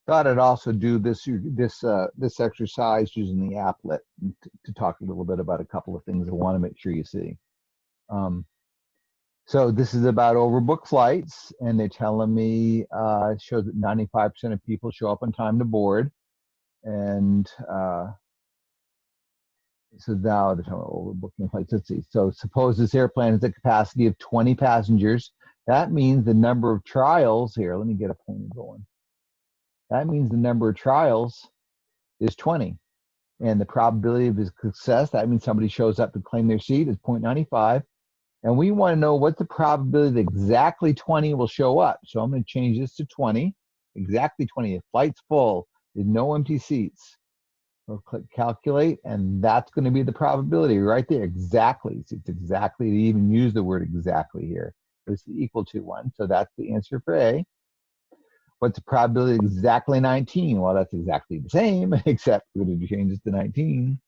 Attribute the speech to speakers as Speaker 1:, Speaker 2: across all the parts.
Speaker 1: Thought I'd also do this exercise using the applet to talk a little bit about a couple of things I want to make sure you see. So this is about overbooked flights, and they're telling me it shows that 95% of people show up on time to board, and so now they're talking about overbooking flights. Let's see. So suppose this airplane has a capacity of 20 passengers. That means the number of trials here. Let me get a pointer going. That means the number of trials is 20. And the probability of success, that means somebody shows up to claim their seat, is 0.95. And we want to know what the probability that exactly 20 will show up. So I'm going to change this to 20, exactly 20. The flight's full, there's no empty seats. We'll click calculate, and that's going to be the probability right there, exactly. It's exactly, they even use the word exactly here. It's the equal to one, so that's the answer for A. What's the probability of exactly 19? Well, that's exactly the same, except we're going to change this to 19.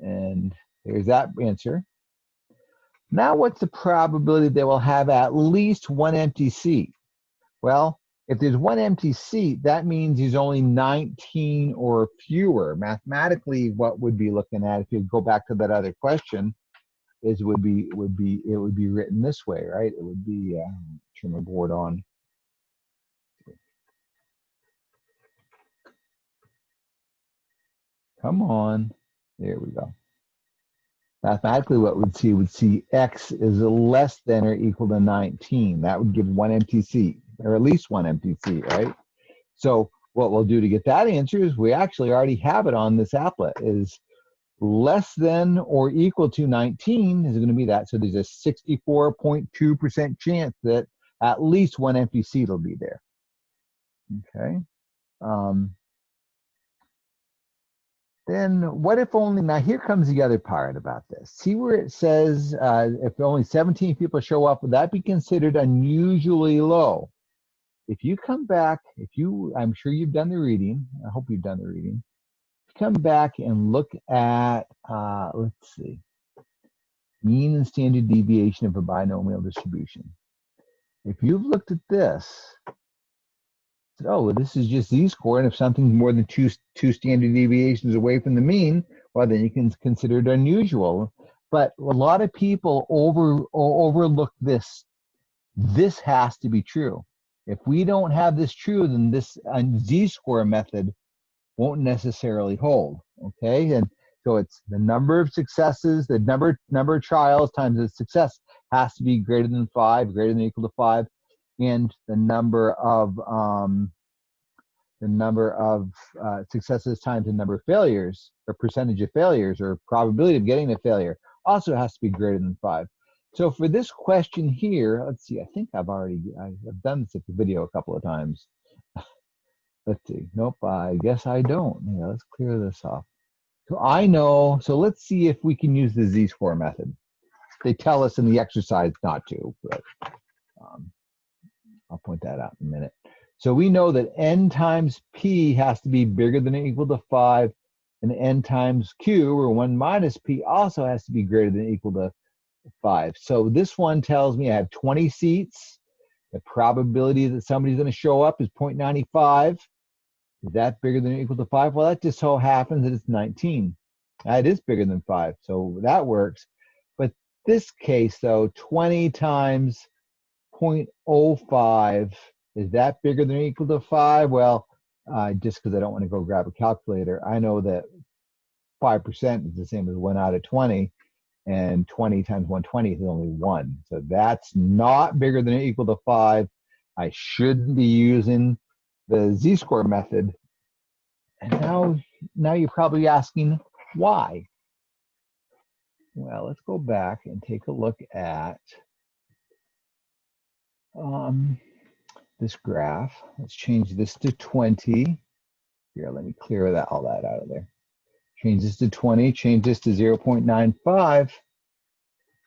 Speaker 1: And there's that answer. Now, what's the probability they will have at least one empty seat? Well, if there's one empty seat, that means there's only 19 or fewer. Mathematically, what we'd be looking at, if you go back to that other question, is it would be written this way, right? It would be turn my board on. Come on, there we go. Mathematically, what we'd see x is less than or equal to 19. That would give one empty seat, or at least one empty seat, right? So what we'll do to get that answer is we actually already have it on this applet, is less than or equal to 19 is going to be that. So there's a 64.2% chance that at least one empty seat will be there. Okay. Then what if only, now here comes the other part about this. See where it says if only 17 people show up, would that be considered unusually low? If you come back, I'm sure you've done the reading. I hope you've done the reading. Come back and look at, let's see, mean and standard deviation of a binomial distribution. If you've looked at this, oh, well, this is just z-score, and if something's more than two standard deviations away from the mean, well, then you can consider it unusual. But a lot of people overlook this. This has to be true. If we don't have this true, then this z-score method won't necessarily hold, okay? And so it's the number of successes, the number of trials times the success has to be greater than 5, greater than or equal to 5, and the number of successes times the number of failures, or percentage of failures, or probability of getting a failure also has to be greater than 5. So for this question here, let's see, I think I've done this at the video a couple of times. Let's see, nope, I guess I don't. Yeah, let's clear this off. So I know, so let's see if we can use the z-score method. They tell us in the exercise not to, but I'll point that out in a minute. So we know that n times p has to be bigger than or equal to 5, and n times q, or 1 minus p, also has to be greater than or equal to 5. So this one tells me I have 20 seats. The probability that somebody's going to show up is 0.95. Is that bigger than or equal to 5? Well, that just so happens that it's 19. It is bigger than 5, so that works. But this case, though, 20 times 0.05, is that bigger than or equal to 5? Well, just because I don't want to go grab a calculator, I know that 5% is the same as 1 out of 20, and 20 times 120 is only 1. So that's not bigger than or equal to 5. I shouldn't be using the z-score method. And now you're probably asking why. Well, let's go back and take a look at this graph. Let's change this to 20. Here, let me clear all that out of there. Change this to 20, change this to 0.95.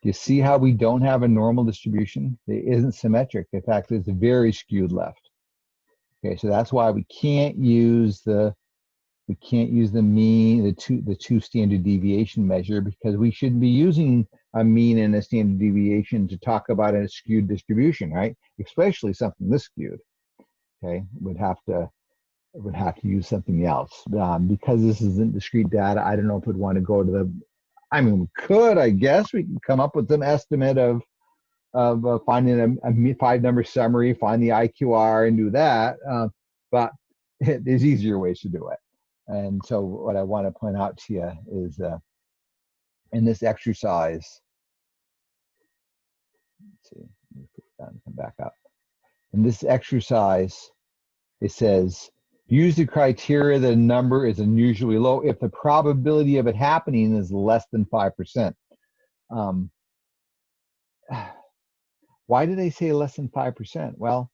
Speaker 1: You see how we don't have a normal distribution? It isn't symmetric. In fact, it's very skewed left. Okay, so that's why we can't use the mean, the two standard deviation measure, because we shouldn't be using a mean and a standard deviation to talk about a skewed distribution, right? Especially something this skewed. Okay, we'd have to would have to use something else. Because this isn't discrete data, I don't know if we'd want to go to the, I mean, we could, I guess, we can come up with some estimate of finding a 5-number summary, find the IQR and do that. But there's easier ways to do it. And so what I want to point out to you is in this exercise, let's see, let me put it down and come back up. In this exercise, it says, use the criteria that a number is unusually low if the probability of it happening is less than 5%. Why do they say less than 5%? Well,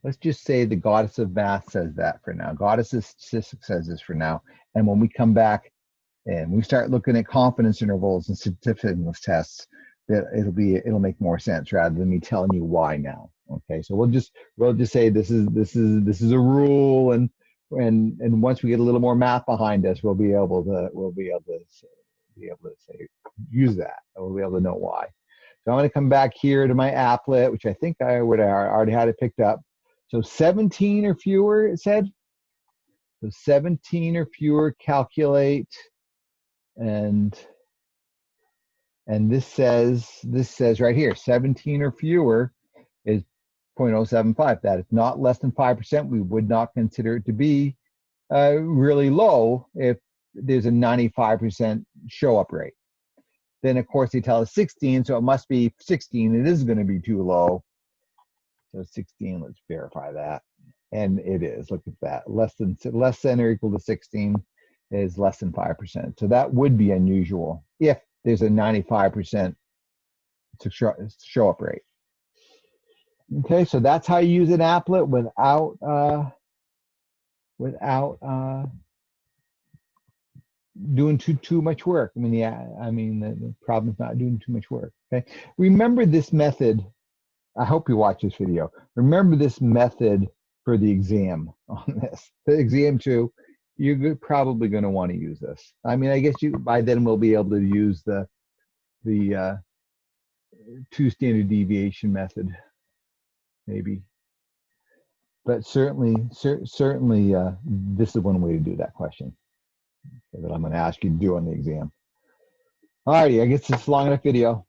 Speaker 1: let's just say the goddess of math says that for now. Goddess of statistics says this for now. And when we come back and we start looking at confidence intervals and statistical tests, that it'll make more sense rather than me telling you why now. Okay, so we'll just say this is a rule, and once we get a little more math behind us, we'll be able to say use that. We'll be able to know why. So I'm going to come back here to my applet, which I think I already had it picked up. So 17 or fewer, it said. So 17 or fewer, calculate, and this says right here, 17 or fewer is 0.075. That is not less than 5%. We would not consider it to be really low if there's a 95% show up rate. Then of course they tell us 16, so it must be 16. It is going to be too low. So 16, let's verify that. And it is, look at that. Less than or equal to 16 is less than 5%. So that would be unusual if there's a 95% show up rate. Okay, so that's how you use an applet without doing too much work. I mean, the problem is not doing too much work. Okay, remember this method. I hope you watch this video. Remember this method for the exam on this. The exam too, you're probably going to want to use this. I mean, I guess you by then we'll be able to use the 2 standard deviation method, maybe. But certainly, this is one way to do that question that I'm going to ask you to do on the exam. All righty, I guess it's a long enough video.